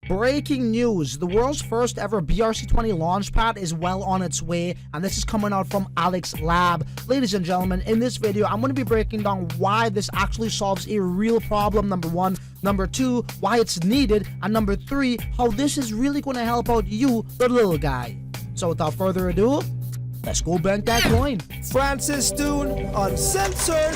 Breaking news, the world's first ever BRC20 launchpad is well on its way, and this is coming out from Alex Lab. Ladies and gentlemen, in this video, I'm going to be breaking down why this actually solves a real problem, number one. Number two, why it's needed. And number three, how this is really going to help out you, the little guy. So without further ado, let's go bank that coin. Francis Dune Uncensored.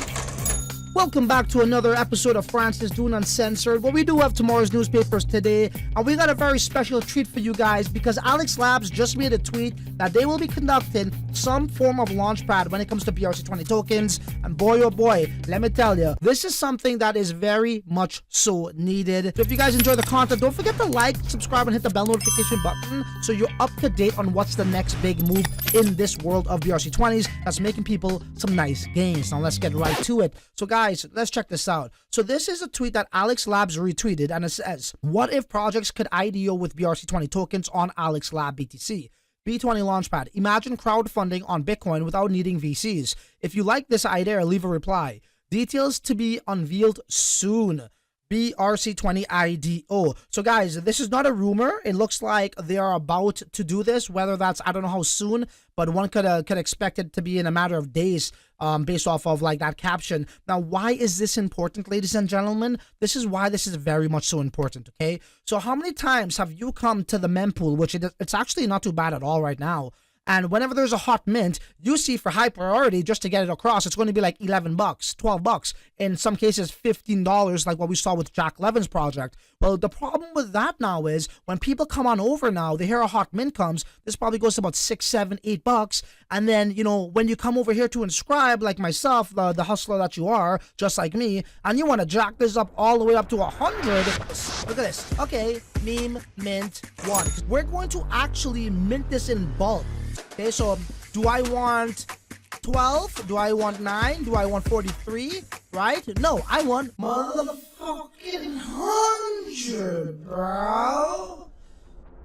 Welcome back to another episode of Francis Dune Uncensored, where we do have tomorrow's newspapers today, and we got a very special treat for you guys because Alex Labs just made a tweet that they will be conducting some form of launchpad when it comes to BRC20 tokens, and boy oh boy, let me tell you, this is something that is very much so needed. So if you guys enjoy the content, don't forget to like, subscribe, and hit the bell notification button so you're up to date on what's the next big move in this world of BRC20s that's making people some nice gains. Now let's get right to it. So guys, let's check this out. So this is a tweet that Alex Labs retweeted, and it says, what if projects could IDO with BRC20 tokens on Alex Lab BTC? B20 Launchpad. Imagine crowdfunding on Bitcoin without needing VCs. If you like this idea, leave a reply. Details to be unveiled soon. BRC20 IDO. So guys, this is not a rumor. It looks like they are about to do this, whether that's, I don't know how soon, but one could expect it to be in a matter of days, based off of like that caption. Now, why is this important, ladies and gentlemen? This is why this is very much so important, okay? So how many times have you come to the mempool, which it's actually not too bad at all right now, and whenever there's a hot mint, you see for high priority, just to get it across, it's going to be like 11 bucks, 12 bucks, in some cases $15, like what we saw with Jack Levin's project. Well, the problem with that now is when people come on over now, they hear a hot mint comes, this probably goes to about 6, 7, 8 bucks. And then, you know, when you come over here to inscribe, like myself, the hustler that you are, just like me, and you want to jack this up all the way up to 100, look at this. Okay, meme mint 1. We're going to actually mint this in bulk. Okay, so do I want 12? Do I want 9? Do I want 43? Right? No, I want motherfucking 100, bro.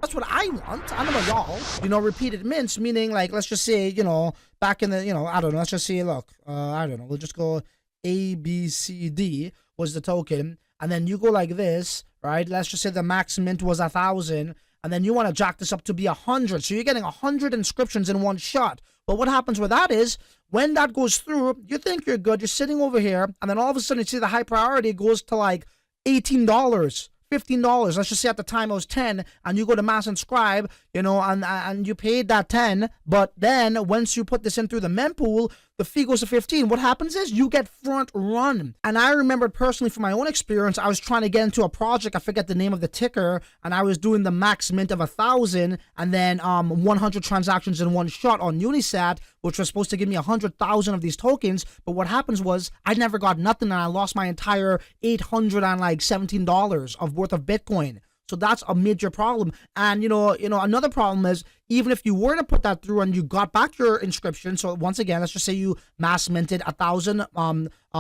That's what I want. I don't know y'all. You know, repeated mints, meaning like, let's just say, you know, back in the, you know, I don't know, let's just say, look, I don't know, we'll just go A, B, C, D was the token. And then you go like this, right? Let's just say the max mint was 1,000. And then you want to jack this up to be 100. So you're getting 100 inscriptions in one shot. But what happens with that is, when that goes through, you think you're good. You're sitting over here. And then all of a sudden, you see the high priority goes to like $18, $15. Let's just say at the time it was 10. And you go to mass inscribe, you know, and you paid that 10. But then once you put this in through the mempool, the fee goes to 15. What happens is you get front run. And I remember personally from my own experience, I was trying to get into a project. I forget the name of the ticker. And I was doing the max mint of 1,000 and then 100 transactions in one shot on Unisat, which was supposed to give me 100,000 of these tokens. But what happens was I never got nothing, and I lost my entire $817 of worth of Bitcoin. So that's a major problem. And, you know, another problem is, even if you were to put that through and you got back your inscription, so once again, let's just say you mass minted 1,000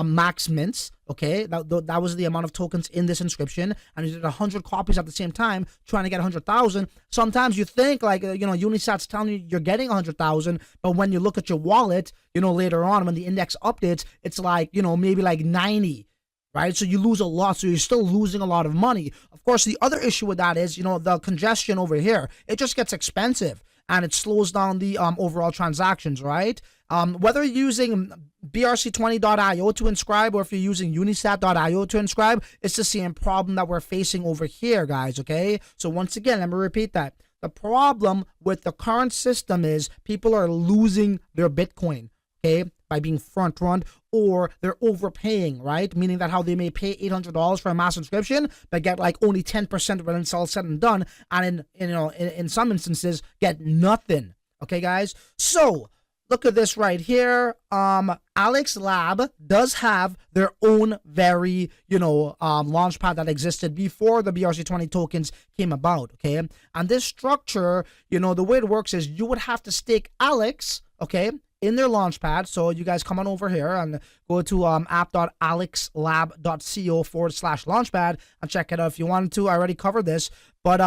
max mints, okay? That was the amount of tokens in this inscription, and you did 100 copies at the same time, trying to get 100,000. Sometimes you think, like, you know, Unisat's telling you you're getting 100,000, but when you look at your wallet, you know, later on, when the index updates, it's like, you know, maybe like 90. Right? So you lose a lot. So you're still losing a lot of money. Of course, the other issue with that is, you know, the congestion over here. It just gets expensive and it slows down the overall transactions, right? Whether you're using BRC20.io to inscribe or if you're using unisat.io to inscribe, it's the same problem that we're facing over here, guys, okay? So once again, let me repeat that. The problem with the current system is people are losing their Bitcoin, okay, by being front-runned, or they're overpaying, right? Meaning that how they may pay $800 for a mass inscription, but get like only 10% when it's all said and done, and in some instances get nothing. Okay, guys. So look at this right here. Alex Lab does have their own very, launchpad that existed before the BRC20 tokens came about. Okay, and this structure, the way it works is you would have to stake Alex, okay, in their launchpad. So you guys come on over here and go to app.alexlab.co/launchpad and check it out if you wanted to. I already covered this, but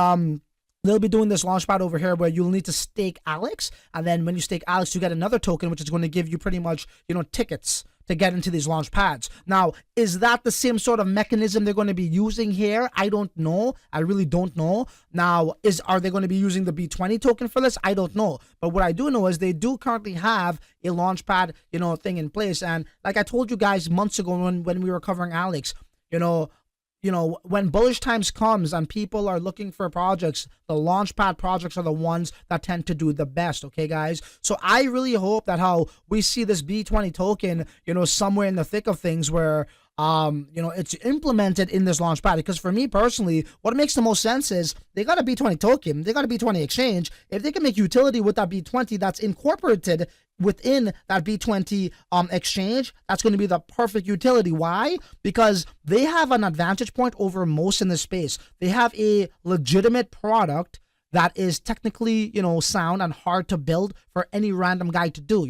they'll be doing this launchpad over here where you'll need to stake Alex, and then when you stake Alex, you get another token which is going to give you pretty much, tickets to get into these launch pads. Now, is that the same sort of mechanism they're going to be using here? I don't know. I really don't know. Now, are they going to be using the B20 token for this? I don't know. But what I do know is they do currently have a launchpad, thing in place. And like I told you guys months ago when we were covering Alex, when bullish times comes and people are looking for projects, the launchpad projects are the ones that tend to do the best, okay, guys? So I really hope that how we see this B20 token, somewhere in the thick of things where, it's implemented in this launchpad. Because for me personally, what makes the most sense is they got a B20 token, they got a B20 exchange. If they can make utility with that B20 that's incorporated within that B20 exchange, that's going to be the perfect utility. Why? Because they have an advantage point over most in this space. They have a legitimate product that is technically, sound and hard to build for any random guy to do.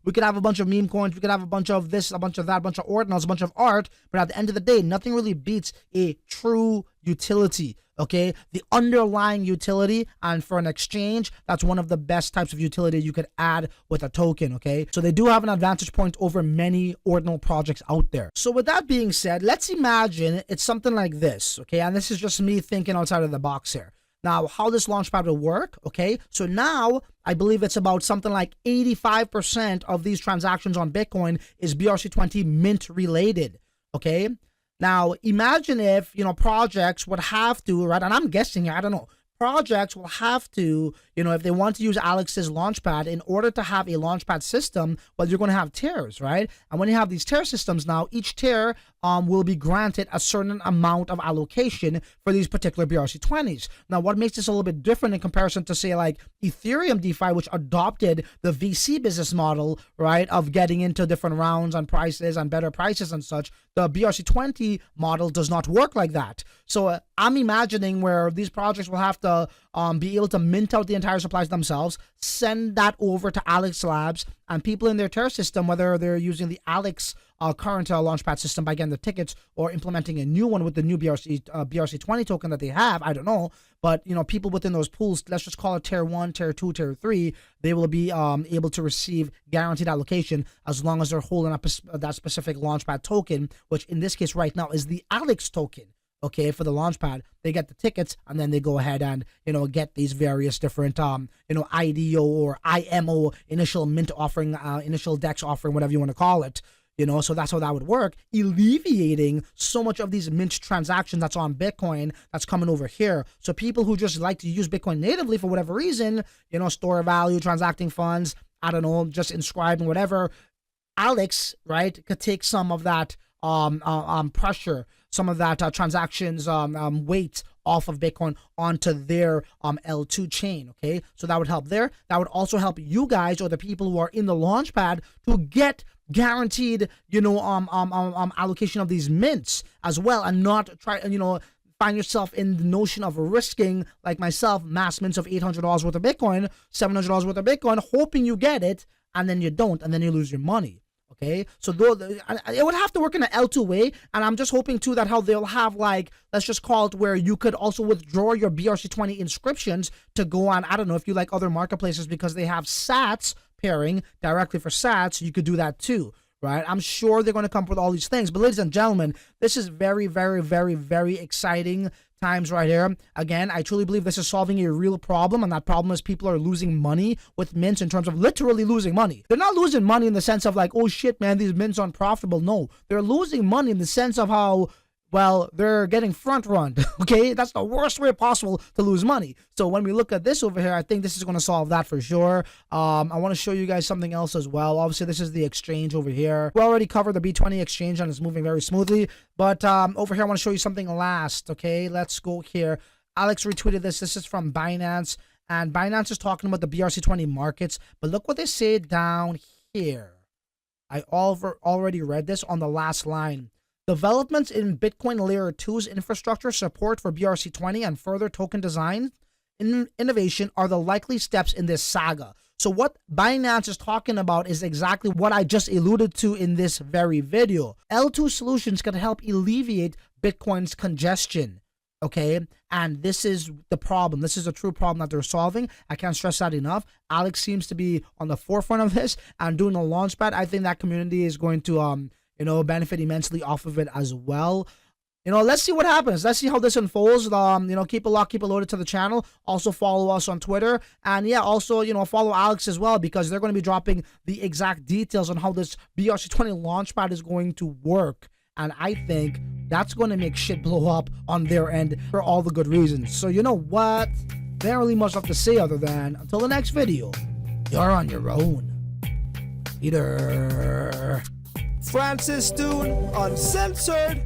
We could have a bunch of meme coins, we could have a bunch of this, a bunch of that, a bunch of ordinals, a bunch of art, but at the end of the day, nothing really beats a true utility. Okay, the underlying utility, and for an exchange, that's one of the best types of utility you could add with a token. Okay, so they do have an advantage point over many ordinal projects out there. So with that being said, let's imagine it's something like this. Okay, and this is just me thinking outside of the box here. Now, how this launchpad will work, okay? So now, I believe it's about something like 85% of these transactions on Bitcoin is BRC20 mint related, okay? Now, imagine if, projects would have to, right? And I'm guessing, I don't know. Projects will have to, if they want to use Alex's launchpad, in order to have a launchpad system, well, you're going to have tiers, right? And when you have these tier systems now, each tier will be granted a certain amount of allocation for these particular BRC20s. Now, what makes this a little bit different in comparison to, say, like Ethereum DeFi, which adopted the VC business model, right, of getting into different rounds and prices and better prices and such, the BRC20 model does not work like that. So I'm imagining where these projects will have to be able to mint out the entire supplies themselves, send that over to Alex Labs, and people in their tier system, whether they're using the Alex current launchpad system by getting the tickets or implementing a new one with the new BRC20 token that they have, I don't know. But, people within those pools, let's just call it tier 1, tier 2, tier 3, they will be able to receive guaranteed allocation as long as they're holding up that specific launchpad token, which in this case right now is the Alex token. Okay, for the launchpad, they get the tickets and then they go ahead and, get these various different, IDO or IMO, initial mint offering, initial DEX offering, whatever you want to call it. So that's how that would work, alleviating so much of these mint transactions that's on Bitcoin that's coming over here. So people who just like to use Bitcoin natively for whatever reason, store value, transacting funds, I don't know, just inscribing whatever, Alex, right, could take some of that pressure, some of that transactions weight off of Bitcoin onto their L2 chain. Okay, so that would help there. That would also help you guys or the people who are in the launchpad to get guaranteed, allocation of these mints as well, and not try, find yourself in the notion of risking, like myself, mass mints of $800 worth of Bitcoin, $700 worth of Bitcoin, hoping you get it, and then you don't, and then you lose your money. Okay, so it would have to work in an L2 way, and I'm just hoping too that how they'll have, like, let's just call it where you could also withdraw your BRC20 inscriptions to go on, I don't know, if you like other marketplaces because they have sats pairing directly for sats, you could do that too, right? I'm sure they're going to come up with all these things, but ladies and gentlemen, this is very, very, very, very exciting times right here. Again, I truly believe this is solving a real problem, and that problem is people are losing money with mints in terms of literally losing money. They're not losing money in the sense of like, oh shit, man, these mints aren't profitable. No, they're losing money in the sense of how, well, they're getting front-runned, okay? That's the worst way possible to lose money. So when we look at this over here, I think this is going to solve that for sure. I want to show you guys something else as well. Obviously, this is the exchange over here. We already covered the B20 exchange, and it's moving very smoothly. But over here, I want to show you something last, okay? Let's go here. Alex retweeted this. This is from Binance, and Binance is talking about the BRC20 markets. But look what they say down here. I already read this on the last line. Developments in Bitcoin Layer 2's infrastructure support for BRC20 and further token design innovation are the likely steps in this saga. So what Binance is talking about is exactly what I just alluded to in this very video. L2 solutions can help alleviate Bitcoin's congestion, okay? And this is the problem. This is a true problem that they're solving. I can't stress that enough. Alex seems to be on the forefront of this and doing the launchpad. I think that community is going to, benefit immensely off of it as well. Let's see what happens. Let's see how this unfolds. Keep it loaded to the channel. Also follow us on Twitter. And yeah, also, follow Alex as well, because they're going to be dropping the exact details on how this BRC20 launchpad is going to work. And I think that's going to make shit blow up on their end for all the good reasons. So you know what? There ain't really much left to say other than until the next video, you're on your own. Later. Francis Dune, Uncensored.